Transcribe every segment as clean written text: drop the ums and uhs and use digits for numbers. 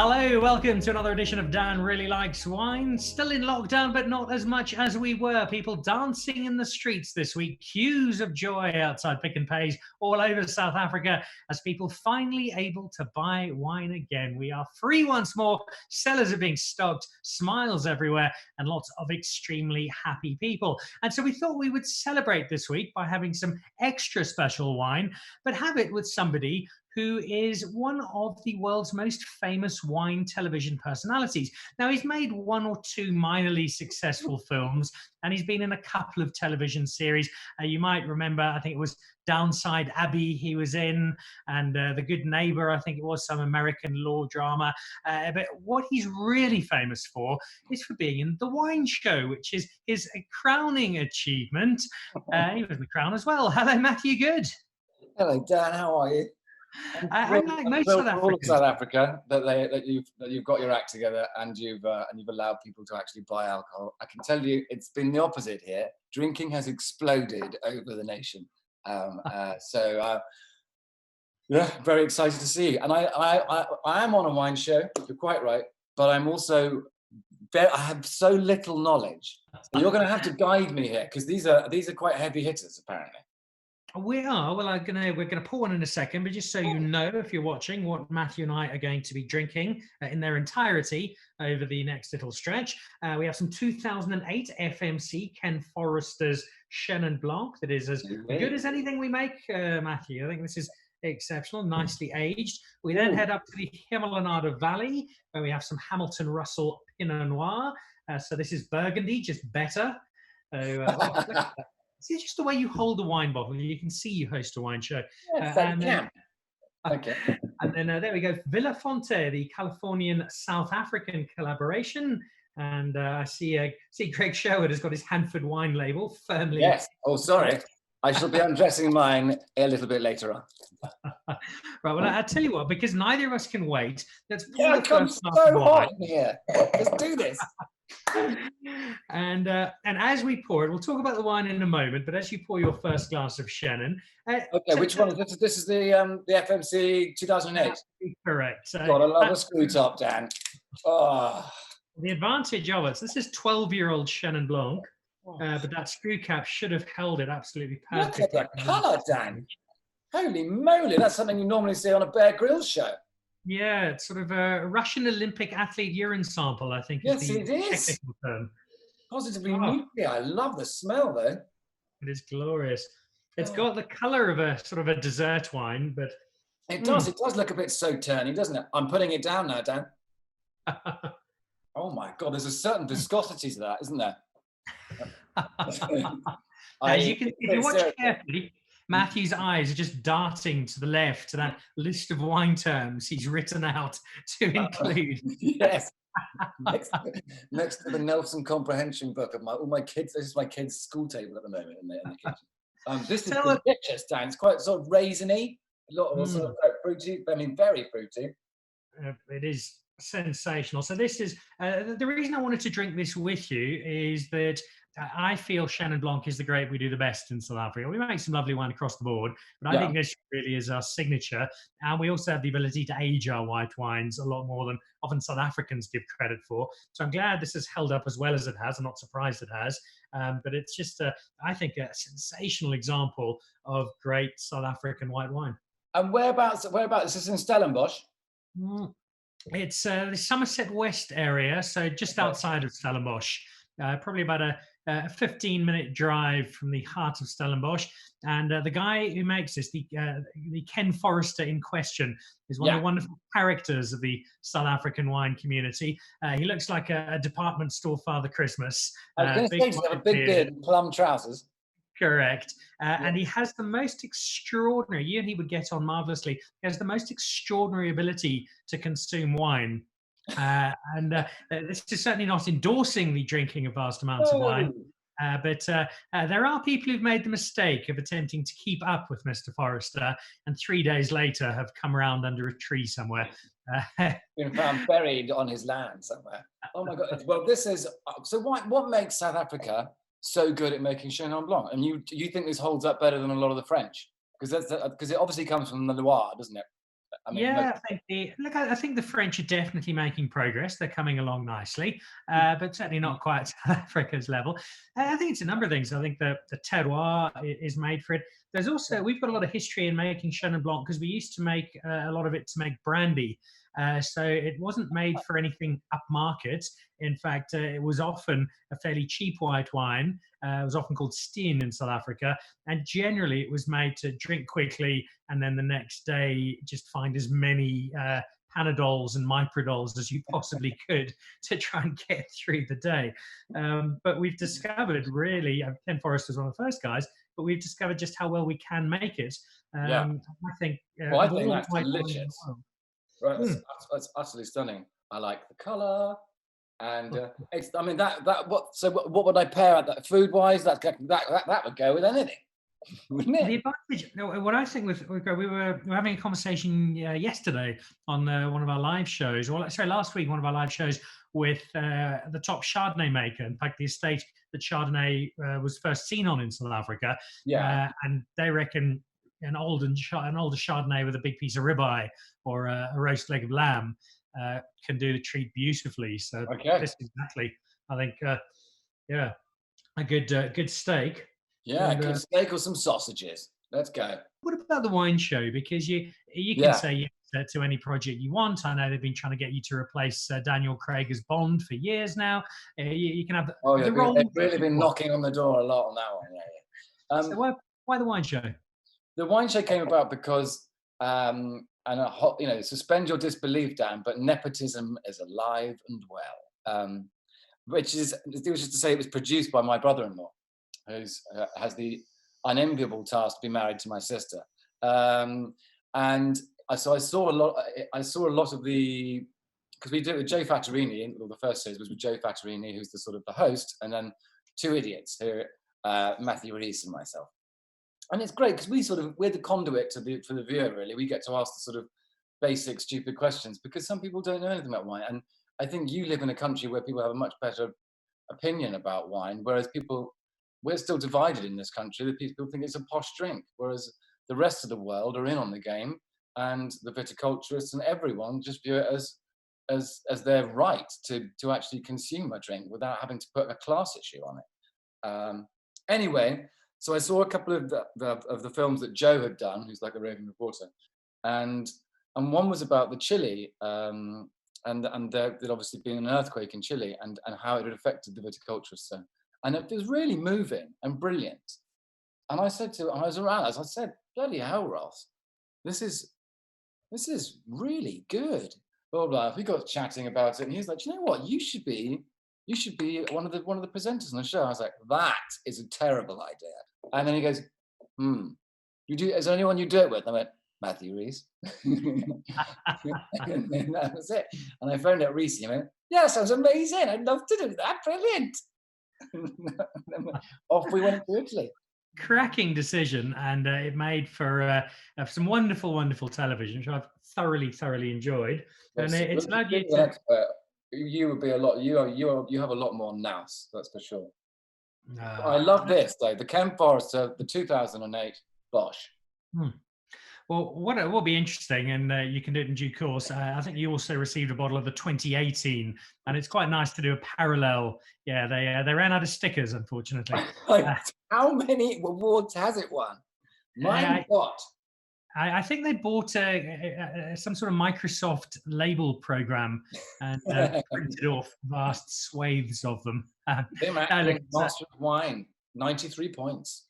Hello, welcome to another edition of Dan Really Likes Wine. Still in lockdown, but not as much as we were. People dancing in the streets this week, queues of joy outside Pick and Pays all over South Africa as people finally able to buy wine again. We are free once more, cellars are being stocked, smiles everywhere, and lots of extremely happy people. And so we thought we would celebrate this week by having some extra special wine, but have it with somebody who is one of the world's most famous wine television personalities. Now, he's made one or two minorly successful films, and he's been in a couple of television series. You might remember, I think it was Downton Abbey he was in, and The Good Neighbor, I think it was, some American law drama. But what he's really famous for is for being in The Wine Show, which is his crowning achievement. He was in The Crown as well. Hello, Matthew Goode. Hello, Dan. How are you? I'm like most South Africans. South Africa that you've got your act together and you've allowed people to actually buy alcohol. I can tell you, it's been the opposite here. Drinking has exploded over the nation. Yeah, very excited to see. And I am on a wine show. You're quite right, but I'm also I have so little knowledge. You're going to have to guide me here because these are quite heavy hitters, apparently. We are. Well, we're gonna pour one in a second, but just so you know, if you're watching, what Matthew and I are going to be drinking in their entirety over the next little stretch. We have some 2008 FMC Ken Forrester's Chenin Blanc that is as good as anything we make, Matthew. I think this is exceptional, nicely aged. We then head up to the Hamilton Valley, where we have some Hamilton Russell Pinot Noir. So this is Burgundy, just better. See, just the way you hold a wine bottle, you can see you host a wine show. Okay. And then there we go, Vilafonté, the Californian South African collaboration. And I see Greg Sherwood has got his Hanford wine label firmly. Yes. Oh, sorry. I shall be undressing mine a little bit later on. Right. Well, I'll tell you what, because neither of us can wait. Let's pour the first glass of wine. Here. Let's do this. And as we pour it, we'll talk about the wine in a moment. But as you pour your first glass of Chenin, which one is this? This is the FMC 2008. Correct. So, God, I love a screw top, Dan. Oh. The advantage of it. So this is 12-year-old Chenin Blanc, but that screw cap should have held it absolutely perfectly. Look at the colour, Dan. Holy moly, that's something you normally see on a Bear Grylls show. Yeah, it's sort of a Russian Olympic athlete urine sample, I think. Yes, is the it is. Technical term. Positively nuclear. I love the smell, though. It is glorious. It's got the colour of a sort of a dessert wine, but it does. It does look a bit sauterny, doesn't it? I'm putting it down now, Dan. Oh my God, there's a certain viscosity to that, isn't there? As you can, if you watch carefully, Matthew's eyes are just darting to the left to that list of wine terms he's written out to include. Yes. next to the Nelson comprehension book of all my kids. This is my kids' school table at the moment in the kitchen. This is delicious, Dan. It's quite sort of raisiny, a lot of sort of fruity. I mean, very fruity. It is sensational. So this is the reason I wanted to drink this with you is that I feel Chenin Blanc is the grape we do the best in South Africa. We make some lovely wine across the board, but I think this really is our signature. And we also have the ability to age our white wines a lot more than often South Africans give credit for. So I'm glad this has held up as well as it has. I'm not surprised it has. But it's just, I think, a sensational example of great South African white wine. And whereabouts is this in Stellenbosch? It's the Somerset West area, so just outside of Stellenbosch. Probably about a 15-minute drive from the heart of Stellenbosch. And the guy who makes this, the Ken Forrester in question, is one of the wonderful characters of the South African wine community. He looks like a department store Father Christmas. I was going to say, he's got a big beard and plum trousers. Correct. And he has the most extraordinary, you and he would get on marvelously, he has the most extraordinary ability to consume wine. This is certainly not endorsing the drinking of vast amounts of wine, but there are people who've made the mistake of attempting to keep up with Mr. Forrester and 3 days later have come around under a tree somewhere. Been found buried on his land somewhere. Oh my God. Well, this is, so what makes South Africa so good at making Chenin Blanc? And you think this holds up better than a lot of the French? Because it obviously comes from the Loire, doesn't it? I mean, Yeah, I think the French are definitely making progress. They're coming along nicely, but certainly not quite South Africa's level. I think it's a number of things. I think the terroir is made for it. There's also, we've got a lot of history in making Chenin Blanc because we used to make a lot of it to make brandy. So it wasn't made for anything upmarket. In fact, it was often a fairly cheap white wine. It was often called Steen in South Africa. And generally it was made to drink quickly and then the next day just find as many Panadols and Myprodols as you possibly could to try and get through the day. But we've discovered really, Ken Forrester was one of the first guys, but we've discovered just how well we can make it. I think, I think that's delicious. Right, that's utterly stunning. I like the colour, and it's. I mean, what would I pair at that food wise? That would go with anything, wouldn't it? The advantage, what I think was, we were having a conversation yesterday on one of our live shows, or sorry, last week, one of our live shows with the top Chardonnay maker. In fact, the estate that Chardonnay was first seen on in South Africa. And they reckon an older Chardonnay with a big piece of ribeye or a roast leg of lamb can do the treat beautifully. So this exactly, I think, a good steak. Yeah, good steak or some sausages. Let's go. What about the wine show? Because you can say yes to any project you want. I know they've been trying to get you to replace Daniel Craig as Bond for years now. You can have they've really been knocking on the door a lot on that one. So why the wine show? The wine show came about because, suspend your disbelief, Dan, but nepotism is alive and well. Which is just to say, it was produced by my brother-in-law, who has the unenviable task to be married to my sister. So I saw a lot of the, because we did it with Joe Fattorini. The first series was with Joe Fattorini, who's the sort of the host, and then two idiots here, Matthew Goode and myself. And it's great because we're the conduit for the viewer, really. We get to ask the sort of basic, stupid questions because some people don't know anything about wine. And I think you live in a country where people have a much better opinion about wine, whereas we're still divided in this country. The people think it's a posh drink, whereas the rest of the world are in on the game, and the viticulturists and everyone just view it as their right to actually consume a drink without having to put a class issue on it. Anyway. So I saw a couple of the films that Joe had done, who's like a raving reporter, and one was about the Chile, and there'd obviously been an earthquake in Chile, and how it had affected the viticulturists. And it was really moving and brilliant. And I said to him, I said, bloody hell, Ross, this is really good. Blah, blah, blah. We got chatting about it, and he was like, you know what, you should be one of the presenters on the show. I was like, that is a terrible idea. And then he goes, is there anyone you do it with? And I went, Matthew Rees. And that was it. And I phoned up Rees and he went, yeah, sounds amazing. I'd love to do that. Brilliant. Off we went to Italy. Cracking decision, and it made for some wonderful, wonderful television, which I've thoroughly enjoyed. And it's allowed you to... You would be a lot. You have a lot more nous, that's for sure. I love this though. The Ken Forrester, the 2008 Bosch. Well, what will be interesting, and you can do it in due course. I think you also received a bottle of the 2018, and it's quite nice to do a parallel. Yeah, they ran out of stickers, unfortunately. How many awards has it won? What? I think they bought some sort of Microsoft label program and printed off vast swathes of them. Master of Wine, 93 points.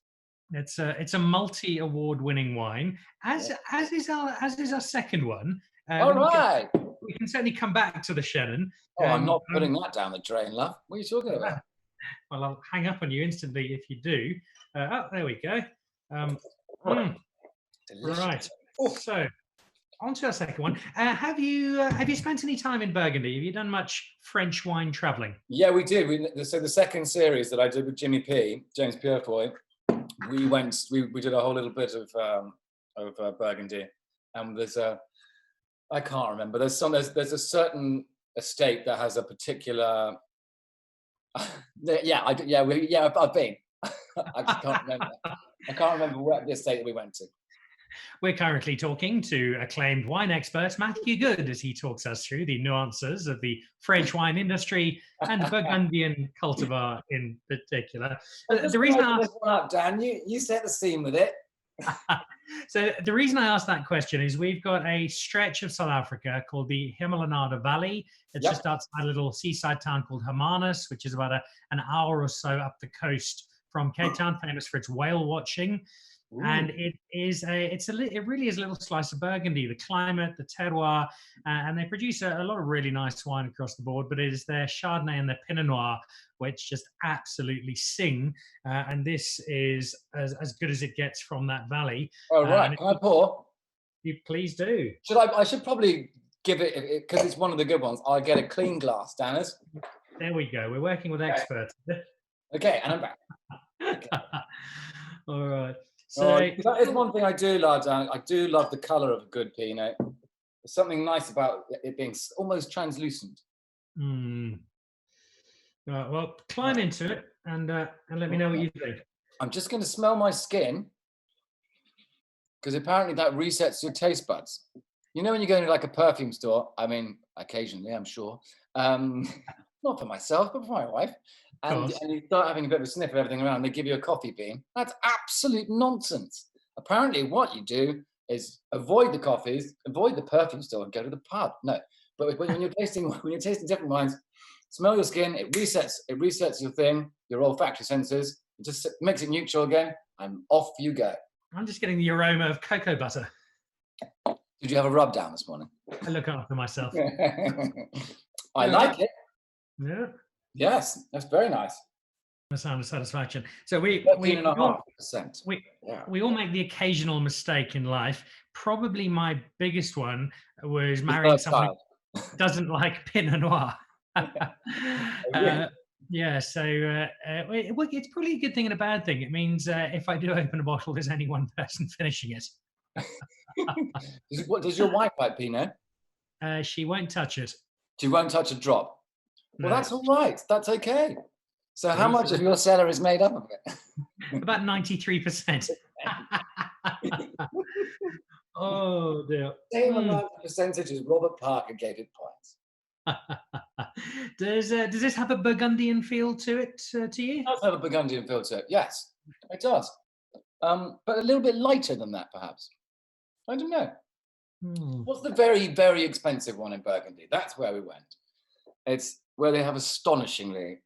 It's a multi-award winning wine, as is our second one. All right, we can certainly come back to the Chenin. I'm not putting that down the drain, love. What are you talking about? Well, I'll hang up on you instantly if you do. There we go. Right. So, on to our second one. Have you spent any time in Burgundy? Have you done much French wine traveling? Yeah, we did. So the second series that I did with James Purefoy, we did a whole little bit of Burgundy, and I can't remember. There's a certain estate that has a particular. I've been. I just can't remember. I can't remember the estate that we went to. We're currently talking to acclaimed wine expert Matthew Goode as he talks us through the nuances of the French wine industry and Burgundian cultivar in particular. The reason I asked this one up, Dan, you set the scene with it. So the reason I asked that question is we've got a stretch of South Africa called the Hamilton Valley. It's just outside a little seaside town called Hermanus, which is about an hour or so up the coast from Cape Town, famous for its whale watching. Ooh. And it really is a little slice of Burgundy. The climate, the terroir, and they produce a lot of really nice wine across the board. But it is their Chardonnay and their Pinot Noir which just absolutely sing. And this is as good as it gets from that valley. Oh right, can I pour? You please do. I should probably give it because it's one of the good ones. I'll get a clean glass, Danners. There we go. We're working with experts. Okay, and I'm back. Okay. All right. So that is one thing I do love, Dan. I do love the colour of a good Pinot. There's something nice about it being almost translucent. Well, climb into it and let me know what you think. I'm just going to smell my skin because apparently that resets your taste buds. You know when you go into like a perfume store, I mean, occasionally, I'm sure, not for myself, but for my wife, and you start having a bit of a sniff of everything around, they give you a coffee bean. That's absolute nonsense. Apparently what you do is avoid the coffees, avoid the perfume store and go to the pub. No, but when you're tasting different wines, smell your skin, it resets your thing, your olfactory senses, it just makes it neutral again, and off you go. I'm just getting the aroma of cocoa butter. Did you have a rub down this morning? I look after myself. I like it. Yeah. Yes, that's very nice. The sound of satisfaction. So we all make the occasional mistake in life. Probably my biggest one was marrying someone who doesn't like Pinot Noir. So it's probably a good thing and a bad thing. It means if I do open a bottle, there's only one person finishing it. Does your wife like Pinot? She won't touch it. She won't touch a drop. Well, that's all right. That's okay. So how much of your cellar is made up of it? About 93%. Oh, dear. Same amount of percentage as Robert Parker gave it points. Does this have a Burgundian feel to it, to you? It does have a Burgundian feel to it, yes. It does. But a little bit lighter than that, perhaps. I don't know. What's the very, very expensive one in Burgundy? That's where we went. It's where they have astonishingly,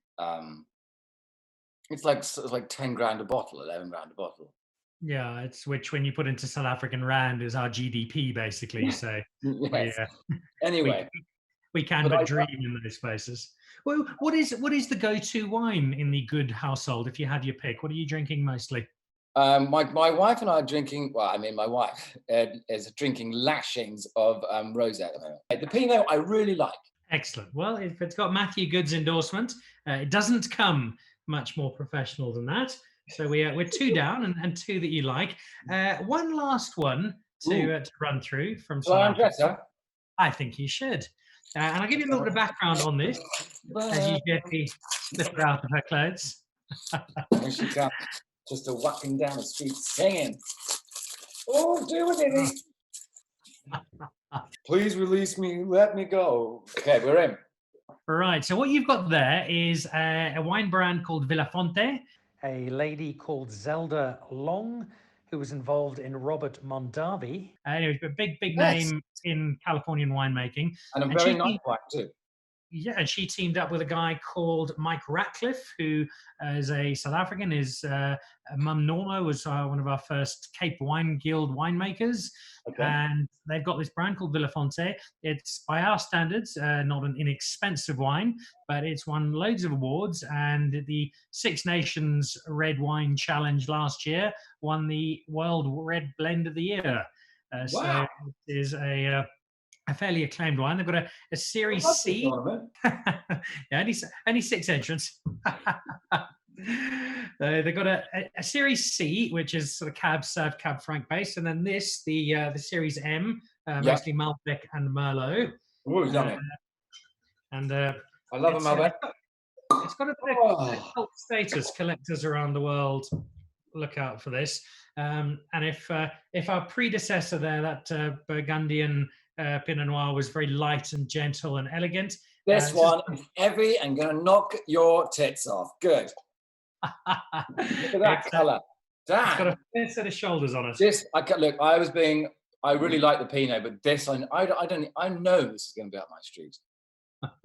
it's like 10 grand a bottle, 11 grand a bottle. Yeah, it's which when you put into South African rand is our GDP basically. So yes. Anyway, we can but dream in those places. Well, what is the go-to wine in the Goode household if you had your pick? What are you drinking mostly? My wife and I are drinking. Well, I mean, my wife is drinking lashings of rosé at the moment. The Pinot I really like. Excellent. Well, if it's got Matthew Goode's endorsement, it doesn't come much more professional than that. So we're two down and two that you like. One last one to run through from. I think you should. And I'll give you a little bit of background on this as you gently slip her out of her clothes. She comes just a walking down the street singing. Oh, do it, please release me, let me go. Okay, we're in. Right, so what you've got there is a wine brand called Vilafonté. A lady called Zelda Long, who was involved in Robert Mondavi. Anyway, a big name in Californian winemaking. And a very nice wine too. Yeah, and she teamed up with a guy called Mike Ratcliffe, who is a South African. His mum Norma was one of our first Cape Wine Guild winemakers. Okay. And they've got this brand called Vilafonté. It's, by our standards, not an inexpensive wine, but it's won loads of awards. And the Six Nations Red Wine Challenge last year won the World Red Blend of the Year. Wow. So it is a fairly acclaimed wine. They've got a Series C. Yeah, only 6 entrants. They've got a Series C, which is sort of Cab Sauv, Cab Franc based, and then this, the Series M, mostly Malbec and Merlot. Ooh, yummy. I love a Malbec. It's got a bit of cult status. Collectors around the world look out for this. And if our predecessor there, that Burgundian Pinot Noir, was very light and gentle and elegant, this one is heavy and going to knock your tits off. Good. Look at that colour. Damn. It's got a fair set of shoulders on it. Look, I really like the Pinot, but this, I know this is going to be up my street.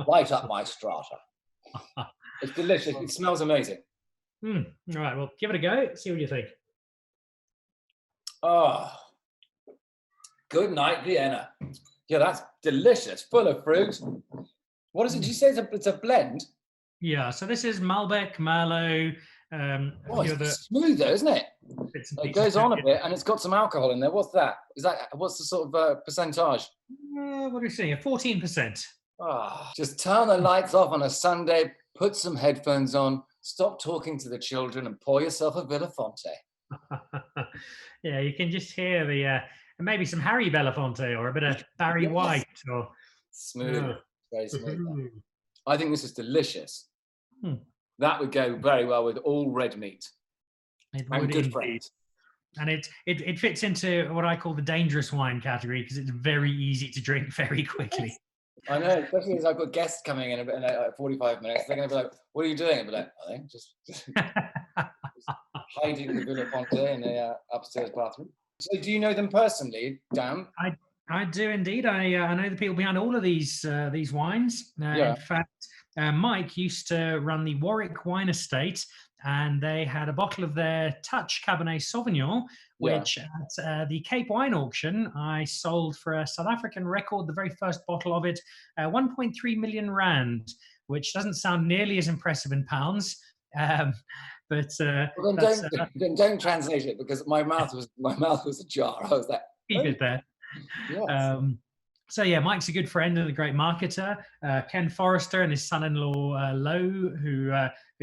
Right up my strata. It's delicious. It smells amazing. All right, well, give it a go. See what you think. Oh, good night, Vienna. Yeah, that's delicious. Full of fruit. What is it? Did you say it's a blend? Yeah, so this is Malbec, Merlot. It's smooth though, isn't it? It goes on a bit, and it's got some alcohol in there. What's that? What's the sort of percentage? What are we seeing? 14%. Just turn the lights off on a Sunday, put some headphones on, stop talking to the children, and pour yourself a Vilafonté. Yeah, you can just hear the maybe some Harry Belafonte or a bit of Barry White or smooth, very smooth. I think this is delicious. That would go very well with all red meat. And good friends. And it fits into what I call the dangerous wine category because it's very easy to drink very quickly. I know, especially as I've got guests coming in 45 minutes. They're going to be like, "What are you doing?" I'll be like, "I think just hiding the Vilafonté in the upstairs bathroom." So, do you know them personally, Dan? I do indeed. I know the people behind all of these wines. In fact, Mike used to run the Warwick Wine Estate, and they had a bottle of their Touch Cabernet Sauvignon, which at the Cape Wine Auction, I sold for a South African record, the very first bottle of it, 1.3 million rand, which doesn't sound nearly as impressive in pounds. But don't translate it because my mouth was ajar. I was like, keep it there. Yes. So yeah, Mike's a good friend and a great marketer. Ken Forrester and his son-in-law Lo, who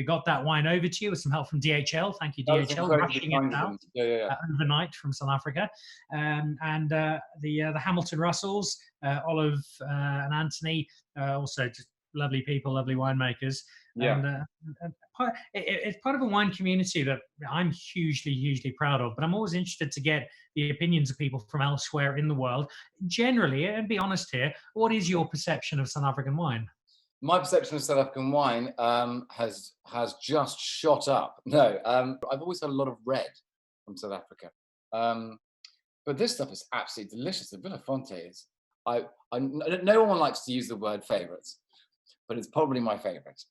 got that wine over to you with some help from DHL. Thank you, DHL, rushing it out overnight from South Africa. And the Hamilton Russells, Olive and Anthony, also just lovely people, lovely winemakers. Yeah. And it's part of a wine community that I'm hugely proud of, but I'm always interested to get the opinions of people from elsewhere in the world. Generally, and be honest here, what is your perception of South African wine? My perception of South African wine has just shot up. No, I've always had a lot of red from South Africa. But this stuff is absolutely delicious. The Vilafonté is, no one likes to use the word favourites, but it's probably my favourite.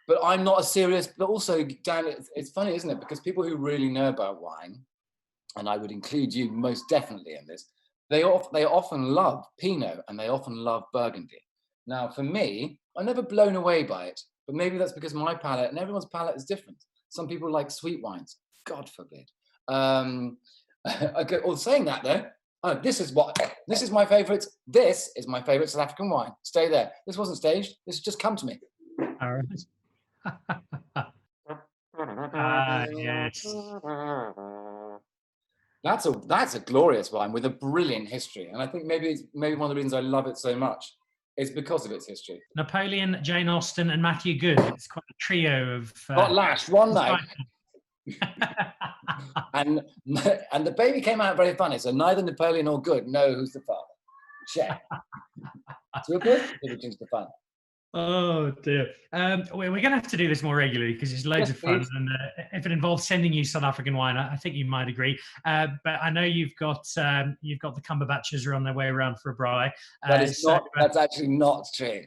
But I'm not a serious, but also, Dan, it's funny, isn't it? Because people who really know about wine, and I would include you most definitely in this, they often love Pinot and they often love Burgundy. Now, for me, I'm never blown away by it, but maybe that's because my palate and everyone's palate is different. Some people like sweet wines, God forbid. Okay, well, saying that though, this is my favourite. This is my favourite South African wine. Stay there. This wasn't staged. This has just come to me. All right. Yes. That's a glorious wine with a brilliant history, and I think maybe one of the reasons I love it so much is because of its history. Napoleon, Jane Austen, and Matthew Goode. It's quite a trio of. Got lashed one night. and the baby came out very funny, so neither Napoleon or Goode know who's the father. Check. So we're both contributing to the fun. Oh dear. We're going to have to do this more regularly because it's loads of fun, and if it involves sending you South African wine, I think you might agree. But I know you've got the Cumberbatches are on their way around for a braai. That's actually not true.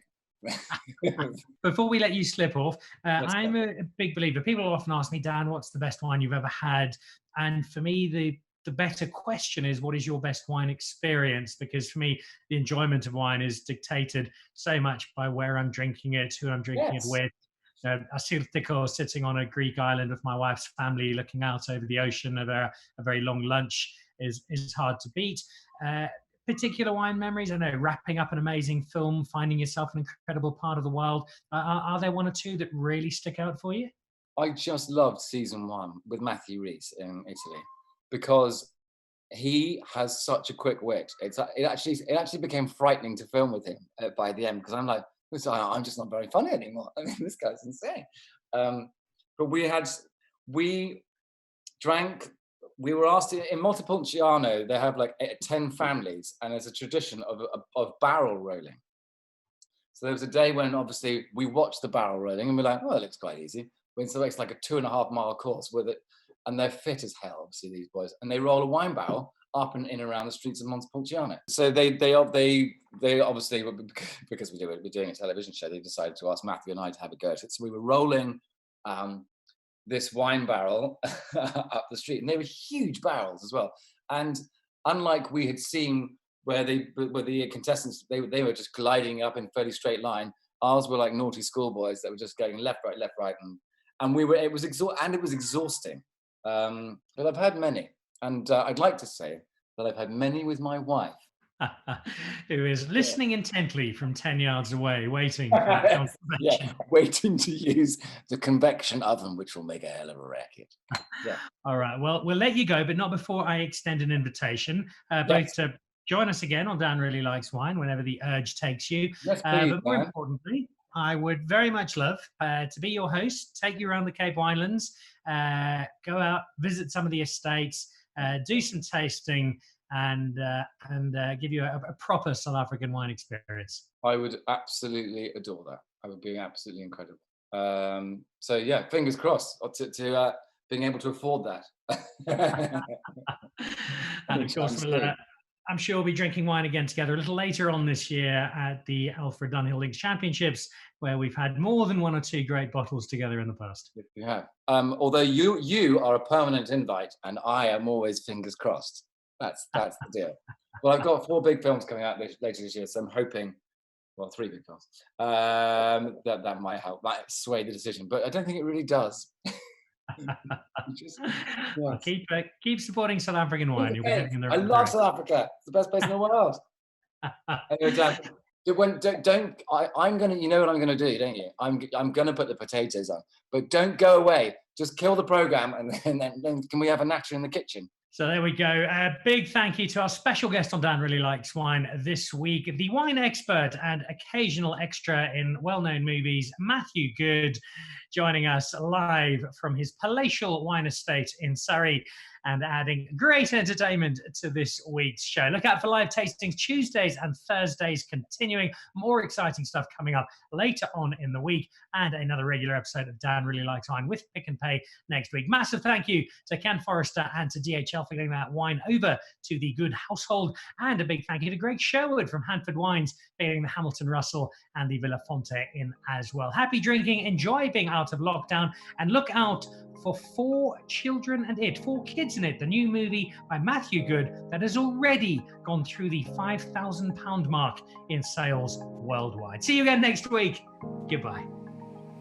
Before we let you slip off, I'm a big believer. People often ask me, Dan, what's the best wine you've ever had? And for me, the better question is, what is your best wine experience? Because for me, the enjoyment of wine is dictated so much by where I'm drinking it, who I'm drinking it with. Asyltiko, sitting on a Greek island with my wife's family, looking out over the ocean over a very long lunch is hard to beat. Particular wine memories, I know, wrapping up an amazing film, finding yourself an incredible part of the world. Are there one or two that really stick out for you? I just loved season 1 with Matthew Rhys in Italy, because he has such a quick wit. It actually became frightening to film with him by the end, because I'm like, I'm just not very funny anymore. I mean, this guy's insane. But we had we were asked in Montepulciano, they have like 10 families, and there's a tradition of barrel rolling. So there was a day when obviously we watched the barrel rolling and we're like, oh, it looks quite easy. So it's like a 2.5 mile course with it, and they're fit as hell, obviously, these boys, and they roll a wine barrel up and in around the streets of Montepulciano. So they obviously, because we're doing a television show, they decided to ask Matthew and I to have a go at it. So we were rolling this wine barrel up the street, and they were huge barrels as well. And unlike we had seen where the contestants, they were just gliding up in fairly straight line, ours were like naughty schoolboys that were just going left, right, and it was exhausting. But I've had many, and I'd like to say that I've had many with my wife, who is listening intently from 10 yards away, waiting for that confirmation. Waiting to use the convection oven, which will make a hell of a racket. Yeah. All right. Well, we'll let you go, but not before I extend an invitation, both to join us again on Dan Really Likes Wine whenever the urge takes you. Yes, please, but more importantly, I would very much love to be your host, take you around the Cape Winelands, go out, visit some of the estates, do some tasting, and give you a proper South African wine experience. I would absolutely adore that. I would be absolutely incredible. So yeah, fingers crossed to being able to afford that. And of course, I'm sure we'll be drinking wine again together a little later on this year at the Alfred Dunhill Links Championships, where we've had more than 1 or 2 great bottles together in the past. You have. Although you are a permanent invite, and I am always fingers crossed. That's the deal. Well, I've got 4 big films coming out later this year, so I'm hoping, 3 big films, that might help, might sway the decision, but I don't think it really does. Well, keep supporting South African wine. You'll be heading in the right I love South Africa. It's the best place in the world. Anyway, Dan, I'm gonna. You know what I'm gonna do, don't you? I'm gonna put the potatoes on, but don't go away. Just kill the program, and then can we have a natter in the kitchen? So there we go. A big thank you to our special guest on Dan Really Likes Wine this week, the wine expert and occasional extra in well-known movies, Matthew Goode, joining us live from his palatial wine estate in Surrey and adding great entertainment to this week's show. Look out for live tastings Tuesdays and Thursdays continuing. More exciting stuff coming up later on in the week, and another regular episode of Dan Really Likes Wine with Pick and Pay next week. Massive thank you to Ken Forrester and to DHL for getting that wine over to the Goode household, and a big thank you to Greg Sherwood from Handford Wines for getting the Hamilton Russell and the Vilafonté in as well. Happy drinking, enjoy being out of lockdown, and look out for 4 Kids in It, the new movie by Matthew Goode that has already gone through the £5,000 mark in sales worldwide. See you again next week. Goodbye.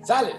Salut.